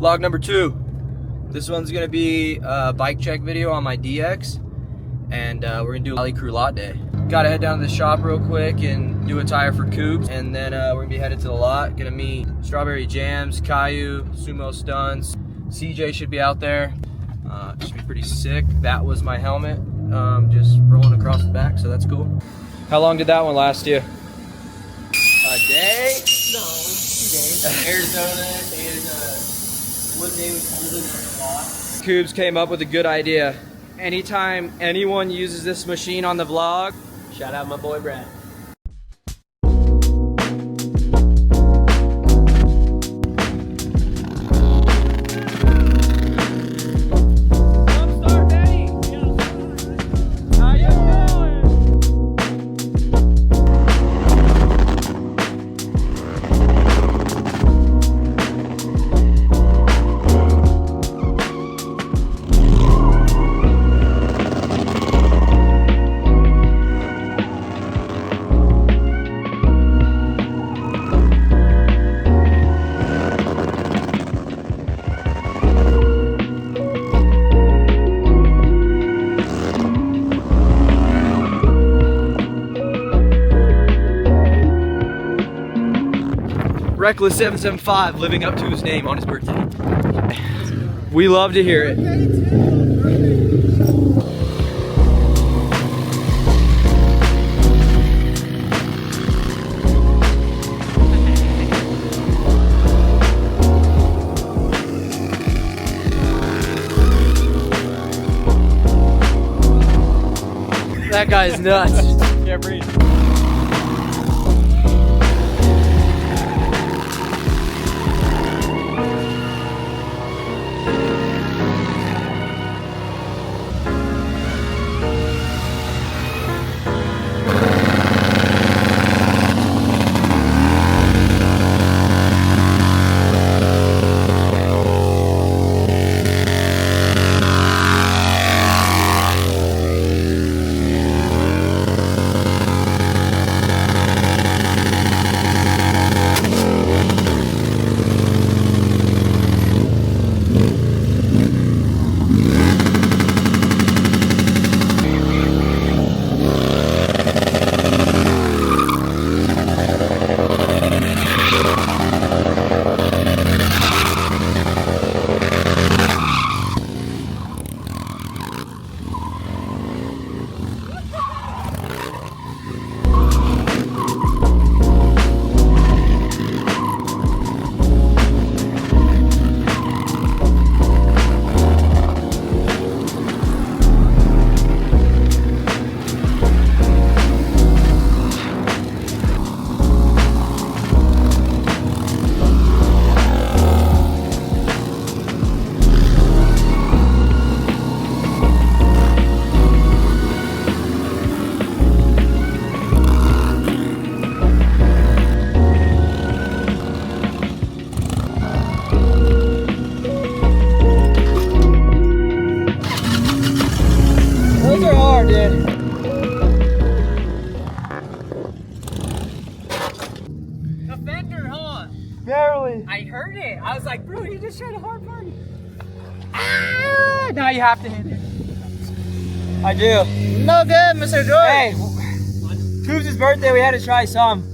Vlog number 2. This one's gonna be a bike check video on my DX, and we're gonna do a Rally Crew lot day. Gotta head down to the shop real quick and do a tire for Colbys, and then we're gonna be headed to the lot. Gonna meet Strawberry Jams, Caillou, Sumo Stunts. CJ should be out there. Should be pretty sick. That was my helmet, just rolling across the back, so that's cool. How long did that one last you? A day? No, 2 days. Arizona, what day was holding a lot. Colbys came up with a good idea. Anytime anyone uses this machine on the vlog, shout out my boy Brad. Reckless 775 living up to his name on his birthday. We love to hear it. That guy's nuts. Can't breathe. Those are hard, dude. The fender, huh? Barely. I heard it. I was like, bro, you just tried a hard party. Ah! Now you have to hit it. I do. No good, Mr. George. Hey, Colbys' birthday, we had to try some.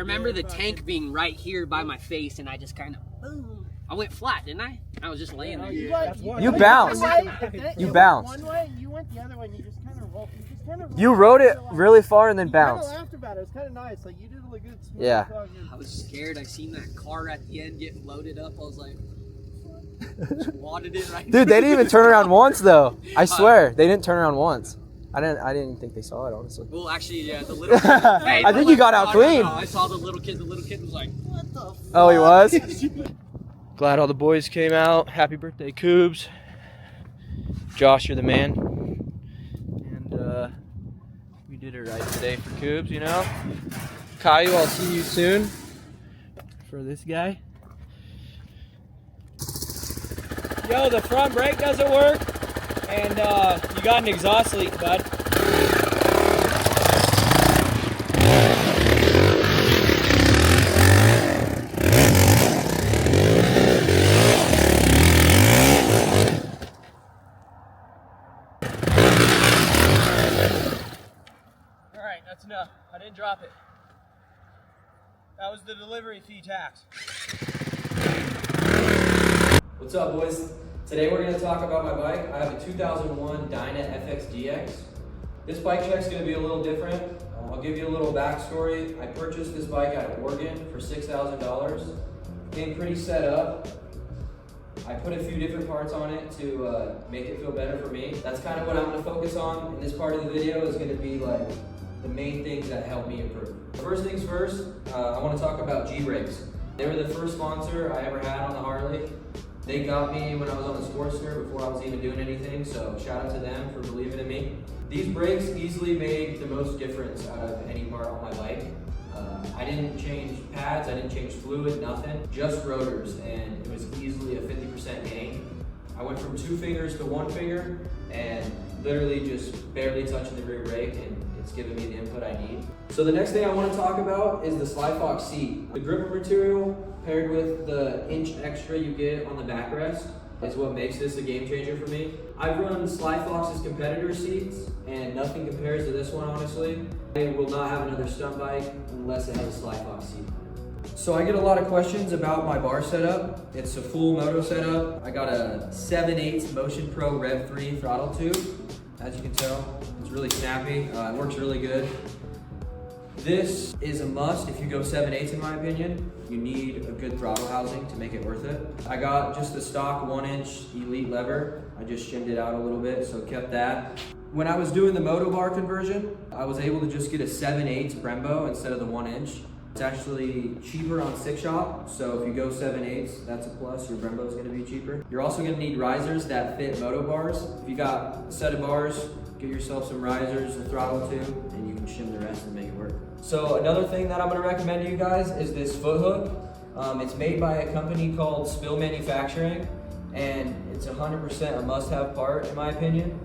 remember the tank being right here by my face, and I just kind of, boom. I went flat, didn't I? I was just laying there. You bounced. You bounced. One way, you went the other way, and you just kind of rolled. You rode it really far and then bounced. I laughed about it. It was kind of nice. Like, you did a good smooth. Yeah. I was scared. I seen that car at the end getting loaded up. I was like, just wadded it right. Dude, they didn't even turn around once though. I swear, they didn't turn around once. I didn't think they saw it, honestly. Well, actually, yeah, the little kid. Hey, I think you got out clean. No, I saw the little kid. The little kid was like, what the fuck? Oh, he was? Glad all the boys came out. Happy birthday, Colbys. Josh, you're the man. And we did it right today for Colbys, you know? Caillou, I'll see you soon. For this guy. Yo, the front brake doesn't work. And you got an exhaust leak, bud. Alright, that's enough. I didn't drop it. That was the delivery fee tax. What's up, boys? Today we're going to talk about my bike. I have a 2001 Dyna FXDX. This bike check's going to be a little different. I'll give you a little backstory. I purchased this bike out of Oregon for $6,000. Came pretty set up. I put a few different parts on it to make it feel better for me. That's kind of what I'm going to focus on in this part of the video. Is going to be like the main things that help me improve. First things first, I want to talk about G-brakes. They were the first sponsor I ever had on the Harley. They got me when I was on the Sportster before I was even doing anything, so shout out to them for believing in me. These brakes easily made the most difference out of any part on my bike. I didn't change pads, I didn't change fluid, nothing, just rotors, and it was easily a 50% gain. I went from 2 fingers to 1 finger, and literally just barely touching the rear brake, and it's giving me the input I need. So the next thing I want to talk about is the Slyfox seat. The gripper material paired with the inch extra you get on the backrest is what makes this a game changer for me. I've run Slyfox's competitor seats and nothing compares to this one, honestly. I will not have another stunt bike unless it has a Slyfox seat. So I get a lot of questions about my bar setup. It's a full moto setup. I got a 7/8 Motion Pro Rev 3 throttle tube. As you can tell, it's really snappy. It works really good. This is a must if you go 7/8 in my opinion. You need a good throttle housing to make it worth it. I got just a stock 1-inch Elite lever. I just shimmed it out a little bit, so kept that. When I was doing the moto bar conversion, I was able to just get a 7/8 Brembo instead of the 1-inch. It's actually cheaper on Stick Shop, so if you go 7/8, that's a plus. Your Brembo is going to be cheaper. You're also going to need risers that fit moto bars. If you got a set of bars, get yourself some risers, a throttle tube, and you can shim the rest and make it work. So another thing that I'm going to recommend to you guys is this foot hook. It's made by a company called Spill Manufacturing, and it's 100% a must-have part in my opinion.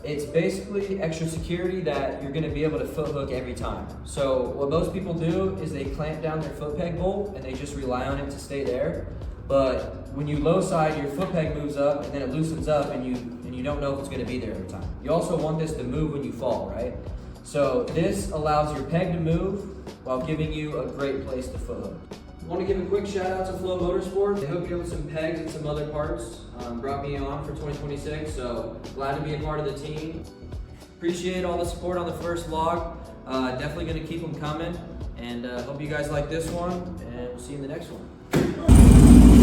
It's basically extra security that you're going to be able to foot hook every time. So what most people do is they clamp down their foot peg bolt and they just rely on it to stay there. But when you low side, your foot peg moves up and then it loosens up and you don't know if it's going to be there every time. You also want this to move when you fall, right? So this allows your peg to move while giving you a great place to foot hook. I want to give a quick shout out to Flow Motorsports. They hooked me up with some pegs and some other parts. Brought me on for 2026, so glad to be a part of the team. Appreciate all the support on the first vlog. Definitely going to keep them coming, and hope you guys like this one, and we'll see you in the next one.